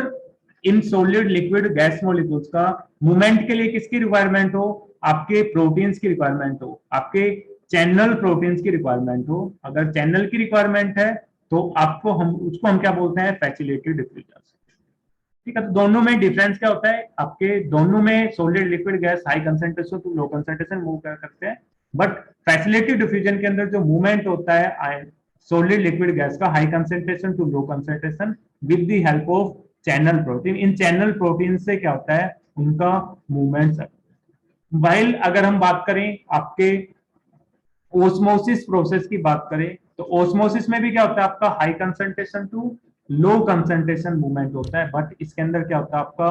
in solid, liquid, gas molecules का मूवमेंट के लिए किसकी रिक्वायरमेंट हो, आपके प्रोटीन्स की रिक्वायरमेंट हो, आपके चैनल प्रोटीन्स की रिक्वायरमेंट हो, अगर चैनल की रिक्वायरमेंट है तो आपको हम उसको हम क्या बोलते हैं, फैसिलिटेटेड डिफ्यूजन। ठीक है, तो दोनों में डिफरेंस क्या होता है, आपके दोनों में solid, liquid, gas high concentration to low concentration move कर सकते हैं बट फैसिलिटेटेड डिफ्यूजन के अंदर जो मूवमेंट होता है सॉलिड, लिक्विड, गैस का high concentration to low concentration with the help of channel protein, इन चैनल प्रोटीन से क्या होता है, उनका मूवमेंट। वाइल अगर हम बात करें आपके ओस्मोसिस प्रोसेस की बात करें तो ओस्मोसिस में भी क्या होता है, आपका high concentration to low concentration movement होता है बट इसके अंदर क्या होता है, आपका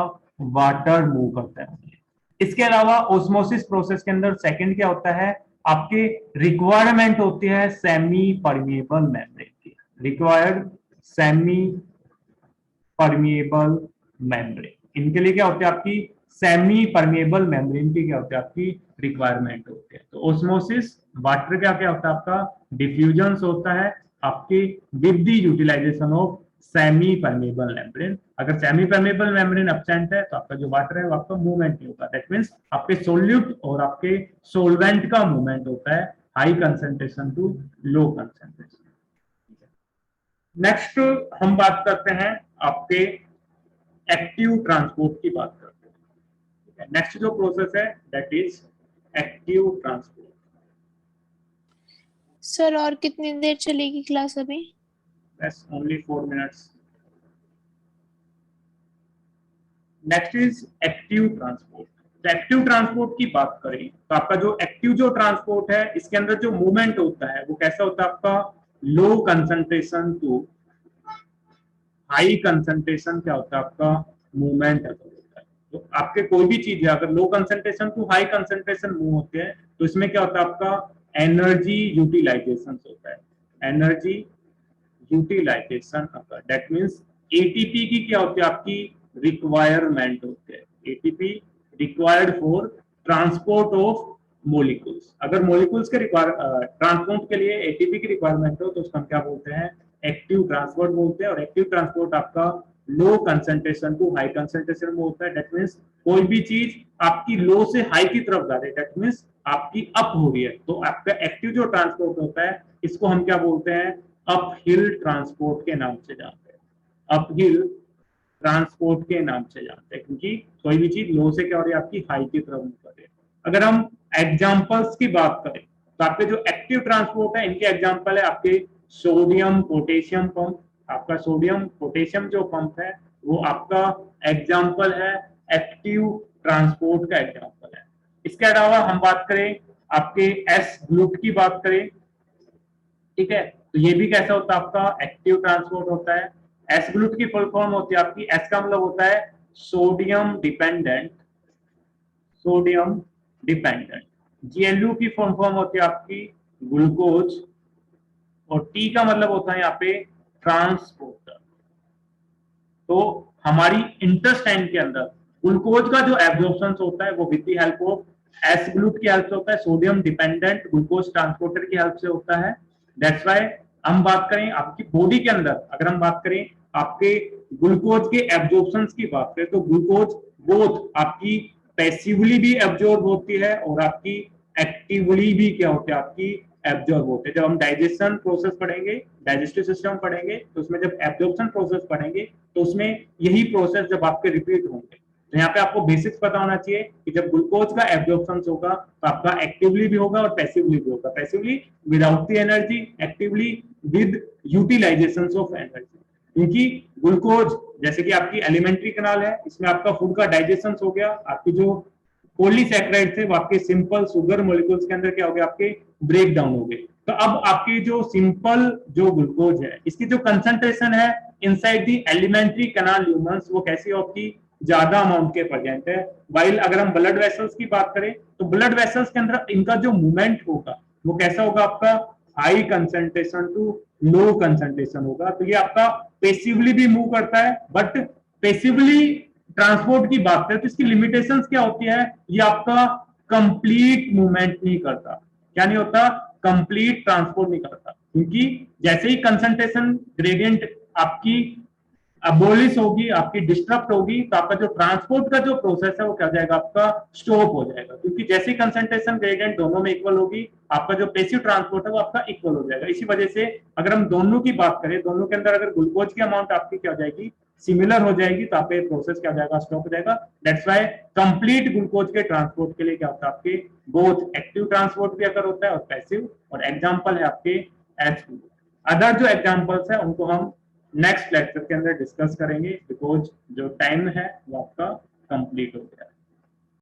वाटर मूव करता है। इसके अलावा ओस्मोसिस प्रोसेस के अंदर सेकंड क्या होता है, आपके रिक्वायरमेंट होती है सेमी परमिएबल मेम्ब्रेन की, रिक्वायर्ड सेमी परमिएबल मेम्ब्रेन, इनके लिए क्या होती है आपकी सेमी परमिएबल मेम्ब्रेन की क्या होती है आपकी रिक्वायरमेंट होती है। तो ओस्मोसिस वाटर का क्या होता है, आपका डिफ्यूजन होता है आपके with the utilisation of semi permeable membrane. अगर सेमी परमिएबल मेम्ब्रेन एब्सेंट है तो आपका जो वाटर है वो आपका मूवमेंट नहीं होगा, दैट मींस आपके सोल्यूट और आपके सोलवेंट का मूवमेंट होता है high concentration to low concentration. Next हम बात करते हैं आपके एक्टिव ट्रांसपोर्ट की बात करते हैं। नेक्स्ट जो प्रोसेस है that is active transport. Sir और कितनी देर चलेगी क्लास अभी? बस only 4 minutes. Next is active transport. तो एक्टिव ट्रांसपोर्ट की बात करें तो आपका जो एक्टिव जो ट्रांसपोर्ट है इसके अंदर जो मूवमेंट होता है वो कैसा होता है, आपका low concentration to high concentration क्या होता है, आपका मूवमेंट होता है। तो आपके कोई भी चीज है अगर low concentration to high concentration move होते हैं तो इसमें क्या होता है, आपका एनर्जी यूटिलाइजेशन होता है, energy utilization occur, that means ATP की क्या होती है आपकी रिक्वायरमेंट होती है, ATP required for transport of molecules. अगर मोलिक्यूल्स के ट्रांसपोर्ट के लिए एटीपी की रिक्वायरमेंट हो तो उसको हम क्या बोलते हैं, एक्टिव ट्रांसपोर्ट बोलते हैं। और एक्टिव ट्रांसपोर्ट आपका low concentration to high concentration में होता है, दैट मींस कोई भी चीज आपकी लो से हाई की तरफ जा रही है, दैट मींस आपकी अप हो रही है, तो आपका एक्टिव जो ट्रांसपोर्ट होता है इसको हम क्या बोलते हैं, अप हिल ट्रांसपोर्ट के नाम से जानते हैं, अप हिल ट्रांसपोर्ट के नाम से जानते हैं, क्योंकि कोई भी चीज लो से क्या हो रही है आपकी हाई की तरफ बढ़ रही है। अगर हम एग्जांपल्स की बात करें तो आपके जो एक्टिव ट्रांसपोर्ट है इनके एग्जांपल है आपके सोडियम पोटेशियम पंप, आपका सोडियम पोटेशियम जो पंप है वो आपका एग्जांपल है, एक्टिव ट्रांसपोर्ट का एग्जांपल है। इसके अलावा हम बात करें आपके एस ग्रुप की बात करें, ठीक है, तो ये भी कैसा होता है आपका एक्टिव ट्रांसपोर्ट होता है। एस ग्रुप की फुल फॉर्म होती है आपकी, एस का मतलब होता है सोडियम डिपेंडेंट, सोडियम डिपेंडेंट। जीएलयू की फुल फॉर्म होती है आपकी ग्लूकोज, और टी का मतलब होता है यहाँ पे ट्रांसपोर्टर। तो हमारी इंटेस्टाइन के अंदर ग्लूकोज का जो एब्जॉर्प्शन होता है वो with the help of S group की हेल्प से होता है, सोडियम डिपेंडेंट ग्लूकोज ट्रांसपोर्टर की हेल्प से होता है। दैट्स व्हाई हम बात करें आपकी बॉडी के अंदर, अगर हम बात करें आपके ग्लूकोज के एब्जॉर्प्शन की बात करें तो ग्लूकोज बोथ आपकी पैसिवली भी एब्जॉर्ब होती है और आपकी एक्टिवली भी क्या होते हैं आपकी एब्जॉर्ब होते हैं। जब हम डाइजेशन प्रोसेस पढ़ेंगे, डाइजेस्टिव सिस्टम पढ़ेंगे, तो उसमें जब एब्जॉर्प्शन प्रोसेस पढ़ेंगे तो उसमें यही प्रोसेस जब आपके रिपीट होंगे। तो यहाँ पे आपको बेसिक्स पता होना चाहिए कि जब ग्लूकोज का एब्जॉर्प्शन होगा तो आपका एक्टिवली भी होगा और पैसिवली भी होगा। Passively without the energy, actively with utilisation of energy. क्योंकि ग्लूकोज जैसे कि आपकी एलिमेंट्री कैनाल है, इसमें आपका फूड का डाइजेशन हो गया, आपकी जो पॉलीसैकेराइड थे वो आपके सिंपल शुगर मॉलिक्यूल्स के अंदर क्या हो गया, आपके ब्रेक डाउन हो गए। तो अब आपकी जो सिंपल जो ग्लूकोज है, इसकी जो कंसंट्रेशन है inside the alimentary canal lumens, वो कैसी होगी, ज्यादा अमाउंट के प्रेजेंट है। वाइल अगर हम ब्लड वेसल्स की बात करें तो ब्लड वेसल्स के अंदर इनका जो मूवमेंट होगा वो कैसा होगा, आपका high concentration to low concentration होगा। तो ये आपका पेसिवली भी मूव करता है, बट पेसिवली ट्रांसपोर्ट की बात करें तो इसकी लिमिटेशंस क्या होती है, ये आपका कंप्लीट मूवमेंट नहीं करता। क्या नहीं होता, कंप्लीट ट्रांसपोर्ट नहीं करता, क्योंकि जैसे ही कंसंट्रेशन ग्रेडियंट आपकी अबोलिश होगी, आपकी डिस्टर्ब होगी, तो आपका जो ट्रांसपोर्ट का जो प्रोसेस है वो क्या हो जाएगा, आपका स्टॉप हो जाएगा। क्योंकि जैसे ही कंसंट्रेशन ग्रेडियंट दोनों में इक्वल होगी, आपका जो पेसिव ट्रांसपोर्ट है वो आपका इक्वल हो जाएगा। इसी वजह से अगर हम दोनों की बात करें, दोनों के अंदर अगर ग्लूकोज की अमाउंट आपकी क्या हो जाएगी, सिमिलर हो जाएगी, तो आपका प्रोसेस क्या हो जाएगा, स्टॉप हो जाएगा। दैट्स व्हाई कंप्लीट ग्लूकोज के ट्रांसपोर्ट के लिए क्या होता है, आपके बोथ एक्टिव ट्रांसपोर्ट भी अगर होता है और पैसिव, और एग्जाम्पल है आपके H2। अदर जो एग्जाम्पल्स है उनको हम नेक्स्ट लेक्चर के अंदर डिस्कस करेंगे, बिकॉज जो टाइम है वो आपका कंप्लीट हो गया है।